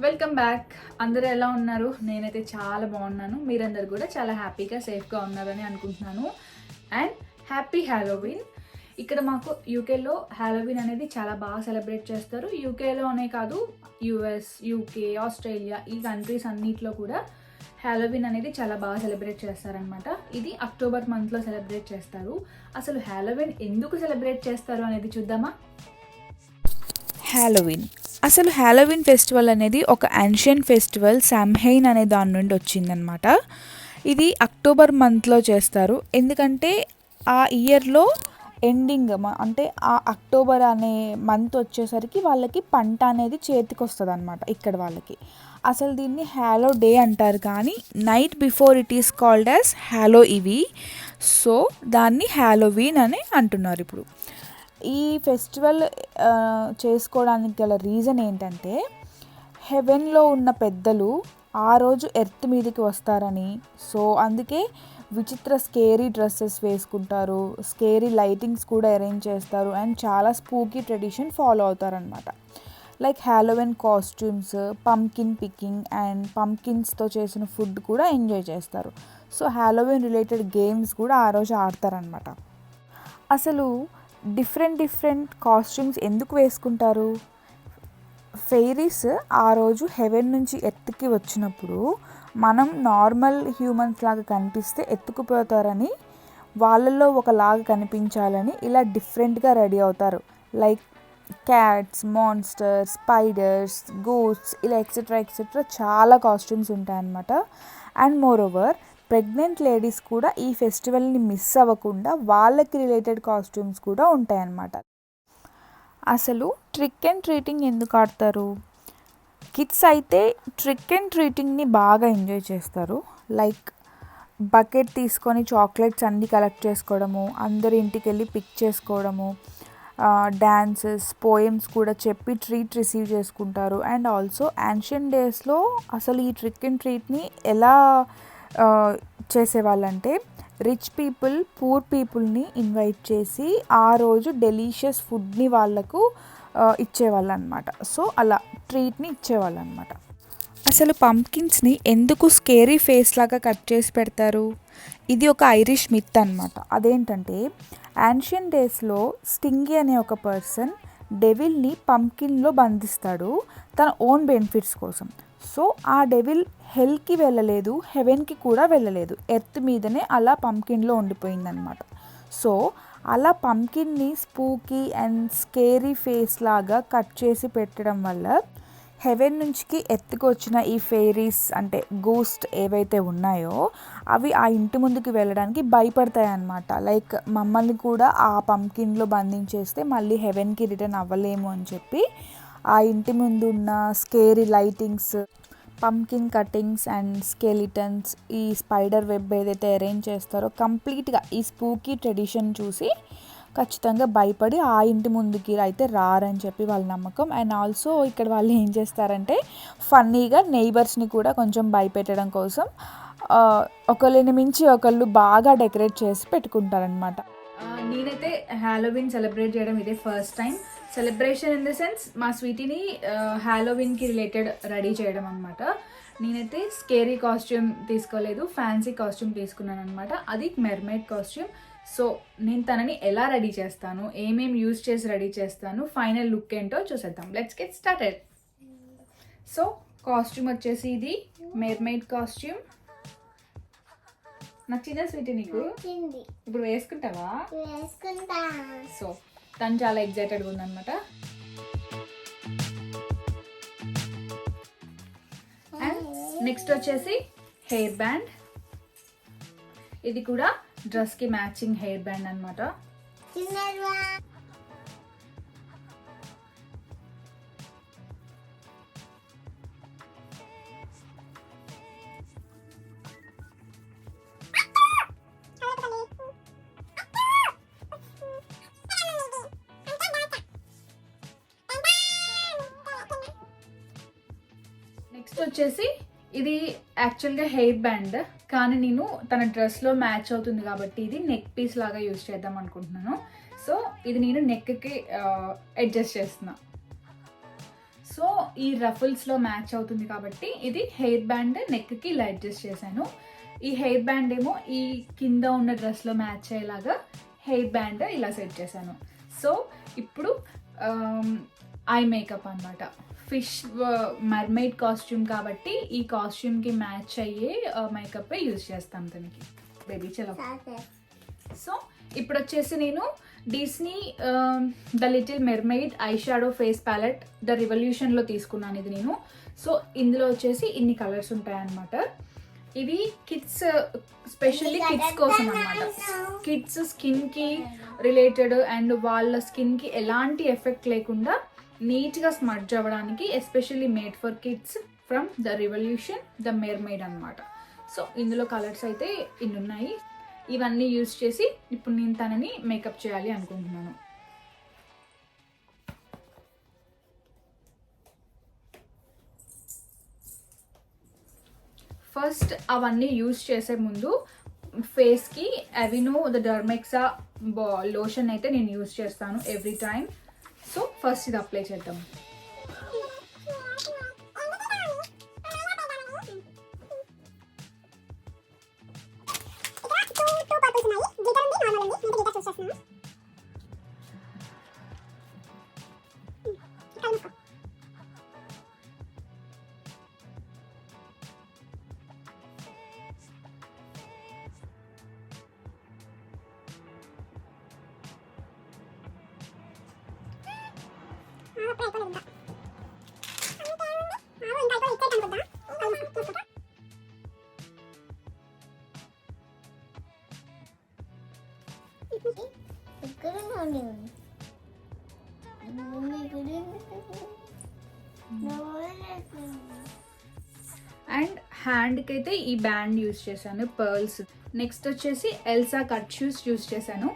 Welcome back. అందరూ ఎలా ఉన్నారు? నేనైతే చాలా బాగున్నాను. మీరందరూ కూడా చాలా హ్యాపీగా సేఫ్గా ఉన్నారని అనుకుంటున్నాను. And happy Halloween. ఇక్కడ మాకు యూకేలో హ్యాలోవిన్ అనేది చాలా బాగా సెలబ్రేట్ చేస్తారు. యూకేలోనే కాదు, యూఎస్, యూకే, ఆస్ట్రేలియా ఈ కంట్రీస్ అన్నిట్లో కూడా హ్యాలోవిన్ అనేది చాలా బాగా సెలబ్రేట్ చేస్తారనమాట. ఇది అక్టోబర్ మంత్లో సెలబ్రేట్ చేస్తారు. అసలు హ్యాలోవిన్ ఎందుకు సెలబ్రేట్ చేస్తారు అనేది చూద్దామా? హ్యాలోవిన్ అసలు హ్యాలోవిన్ ఫెస్టివల్ అనేది ఒక యాన్షియంట్ ఫెస్టివల్, సామ్హెయిన్ అనే దాని నుండి వచ్చిందనమాట. ఇది అక్టోబర్ మంత్లో చేస్తారు. ఎందుకంటే ఆ ఇయర్లో ఎండింగ్ అంటే ఆ అక్టోబర్ అనే మంత్ వచ్చేసరికి వాళ్ళకి పంట అనేది చేతికి వస్తుంది అనమాట. ఇక్కడ వాళ్ళకి అసలు దీన్ని హ్యాలో డే అంటారు, కానీ night before it is called as hello ఇవి. సో దాన్ని హ్యాలోవీన్ అని అంటున్నారు ఇప్పుడు. ఈ ఫెస్టివల్ చేసుకోవడానికి గల రీజన్ ఏంటంటే, హెవెన్లో ఉన్న పెద్దలు ఆ రోజు ఎర్త్ మీదకి వస్తారని. సో అందుకే విచిత్ర స్కేరీ డ్రెస్సెస్ వేసుకుంటారు, స్కేరీ లైటింగ్స్ కూడా అరేంజ్ చేస్తారు, అండ్ చాలా స్పూకీ ట్రెడిషన్ ఫాలో అవుతారనమాట. Like Halloween costumes, pumpkin picking and పంకిన్స్తో చేసిన ఫుడ్ కూడా ఎంజాయ్ చేస్తారు. సో హ్యాలోవిన్ రిలేటెడ్ గేమ్స్ కూడా ఆ రోజు ఆడతారనమాట. అసలు డిఫరెంట్ కాస్ట్యూమ్స్ ఎందుకు వేసుకుంటారు? ఫెయిరీస్ ఆ రోజు హెవెన్ నుంచి ఎత్తుకి వచ్చినప్పుడు మనం నార్మల్ హ్యూమన్స్ లాగా కనిపిస్తే ఎత్తుకుపోతారని, వాళ్ళల్లో ఒకలాగా కనిపించాలని ఇలా డిఫరెంట్గా రెడీ అవుతారు. Like cats, monsters, spiders, ghosts, ఇలా ఎక్సెట్రా చాలా కాస్ట్యూమ్స్ ఉంటాయన్నమాట. And more over pregnant ladies కూడా ఈ ఫెస్టివల్ని మిస్ అవ్వకుండా వాళ్ళకి రిలేటెడ్ కాస్ట్యూమ్స్ కూడా ఉంటాయన్నమాట. అసలు ట్రిక్ అండ్ ట్రీటింగ్ ఎందుకు ఆడతారు? కిడ్స్ అయితే ట్రిక్ అండ్ ట్రీటింగ్ని బాగా ఎంజాయ్ చేస్తారు. లైక్ బకెట్ తీసుకొని చాక్లెట్స్ అన్నీ కలెక్ట్ చేసుకోవడము, అందరి ఇంటికి వెళ్ళి పిక్ చేసుకోవడము, డ్యాన్సెస్, పోయమ్స్ కూడా చెప్పి ట్రీట్ రిసీవ్ చేసుకుంటారు. అండ్ ఆల్సో యాన్షియంట్ డేస్లో అసలు ఈ ట్రిక్ అండ్ ట్రీట్ని ఎలా చేసేవాళ్ళంటే, రిచ్ పీపుల్ పూర్ పీపుల్ని ఇన్వైట్ చేసి ఆ రోజు డెలీషియస్ ఫుడ్ని వాళ్ళకు ఇచ్చేవాళ్ళు అనమాట. సో అలా ట్రీట్ని ఇచ్చేవాళ్ళు అనమాట. అసలు పంకిన్స్ని ఎందుకు స్కేరీ ఫేస్ లాగా కట్ చేసి పెడతారు? ఇది ఒక ఐరిష్ మిత్ అనమాట. అదేంటంటే, యాన్షియంట్ డేస్లో స్టింగి అనే ఒక పర్సన్ డెవిల్ని పంకిన్లో బంధిస్తాడు తన ఓన్ బెనిఫిట్స్ కోసం. సో ఆ డెవిల్ హెల్కి వెళ్ళలేదు, హెవెన్కి కూడా వెళ్ళలేదు, ఎర్త్ మీదనే అలా పంకిన్లో ఉండిపోయిందనమాట. సో అలా పంకిన్ని స్పూకీ అండ్ స్కేరీ ఫేస్ లాగా కట్ చేసి పెట్టడం వల్ల హెవెన్ నుంచి ఎత్తుకు వచ్చిన ఈ ఫెయిరీస్ అంటే గోస్ట్ ఏవైతే ఉన్నాయో అవి ఆ ఇంటి ముందుకు వెళ్ళడానికి భయపడతాయి అన్నమాట. లైక్ మమ్మల్ని కూడా ఆ పంకిన్లో బంధించేస్తే మళ్ళీ హెవెన్కి రిటర్న్ అవ్వలేము అని చెప్పి ఆ ఇంటి ముందు ఉన్న scary lightings, pumpkin cuttings and skeletons, ఈ స్పైడర్ వెబ్ ఏదైతే అరేంజ్ చేస్తారో కంప్లీట్గా ఈ స్పూకీ ట్రెడిషన్ చూసి ఖచ్చితంగా భయపడి ఆ ఇంటి ముందుకి అయితే రారని చెప్పి వాళ్ళ నమ్మకం. అండ్ ఆల్సో ఇక్కడ వాళ్ళు ఏం చేస్తారంటే, ఫన్నీగా నైబర్స్ని కూడా కొంచెం భయపెట్టడం కోసం ఒకళ్ళని మించి ఒకళ్ళు బాగా డెకరేట్ చేసి పెట్టుకుంటారనమాట. నేనైతే హ్యాలోవిన్ సెలబ్రేట్ చేయడం ఇదే first time. Celebration in the sense మా స్వీటీని హ్యాలోవిన్కి రిలేటెడ్ రెడీ చేయడం అనమాట. నేనైతే స్కేరీ కాస్ట్యూమ్ తీసుకోలేదు, ఫ్యాన్సీ కాస్ట్యూమ్ తీసుకున్నాను అనమాట. అది మెర్మైడ్ కాస్ట్యూమ్. సో నేను తనని ఎలా రెడీ చేస్తాను, ఏమేమి యూజ్ చేసి రెడీ చేస్తాను, ఫైనల్ లుక్ ఏంటో చూసేద్దాం. Let's get started. So costume వచ్చేసి ఇది మెర్మైడ్ కాస్ట్యూమ్. నచ్చిందా స్వీటీ నీకు? ఇప్పుడు వేసుకుంటావా? సో తను చాలా ఎగ్జైటెడ్గా ఉందన్నమాట. అండ్ నెక్స్ట్ వచ్చేసి హెయిర్ బ్యాండ్. ఇది కూడా డ్రెస్కి మ్యాచింగ్ హెయిర్ బ్యాండ్ అనమాట. నెక్స్ట్ వచ్చేసి ఇది యాక్చువల్గా హెయిర్ బ్యాండ్, కానీ నేను తన డ్రెస్లో మ్యాచ్ అవుతుంది కాబట్టి ఇది నెక్ పీస్ లాగా యూజ్ చేద్దాం అనుకుంటున్నాను. సో ఇది నేను నెక్కి అడ్జస్ట్ చేస్తున్నా. సో ఈ రఫుల్స్లో మ్యాచ్ అవుతుంది కాబట్టి ఇది హెయిర్ బ్యాండ్ నెక్కి ఇలా అడ్జస్ట్ చేశాను. ఈ హెయిర్ బ్యాండ్ ఏమో ఈ కింద ఉన్న డ్రెస్లో మ్యాచ్ అయ్యేలాగా హెయిర్ బ్యాండ్ ఇలా సెట్ చేశాను. సో ఇప్పుడు ఐ మేకప్ అనమాట. ఫిష్ మర్మైడ్ కాస్ట్యూమ్ కాబట్టి ఈ కాస్ట్యూమ్కి మ్యాచ్ అయ్యే మేకప్ యూజ్ చేస్తాను తనకి. బేబీ చలో. సో ఇప్పుడు వచ్చేసి నేను Disney the little mermaid eye shadow face palette the రివల్యూషన్లో తీసుకున్నాను ఇది నేను. సో ఇందులో వచ్చేసి ఇన్ని కలర్స్ ఉంటాయన్నమాట. ఇవి కిడ్స్, స్పెషల్లీ కిడ్స్ కోసం అనమాట. కిడ్స్ స్కిన్కి రిలేటెడ్ అండ్ వాళ్ళ స్కిన్కి ఎలాంటి ఎఫెక్ట్ లేకుండా నీట్గా స్మడ్జ్ అవ్వడానికి especially made for kids from the revolution the mermaid అనమాట. సో ఇందులో కలర్స్ అయితే ఇన్ని ఉన్నాయి. ఇవన్నీ యూజ్ చేసి ఇప్పుడు నేను తనని మేకప్ చేయాలి అనుకుంటున్నాను. ఫస్ట్ అవన్నీ యూజ్ చేసే ముందు ఫేస్కి అవినో ద డర్మెక్సా లోషన్ అయితే నేను యూజ్ చేస్తాను ఎవ్రీ టైం. సో ఫస్ట్ ఇది అప్లై చేద్దాం. అండ్ హ్యాండ్కి అయితే ఈ బ్యాండ్ యూజ్ చేశాను, పర్ల్స్. నెక్స్ట్ వచ్చేసి ఎల్సా కట్ షూస్ యూజ్ చేశాను.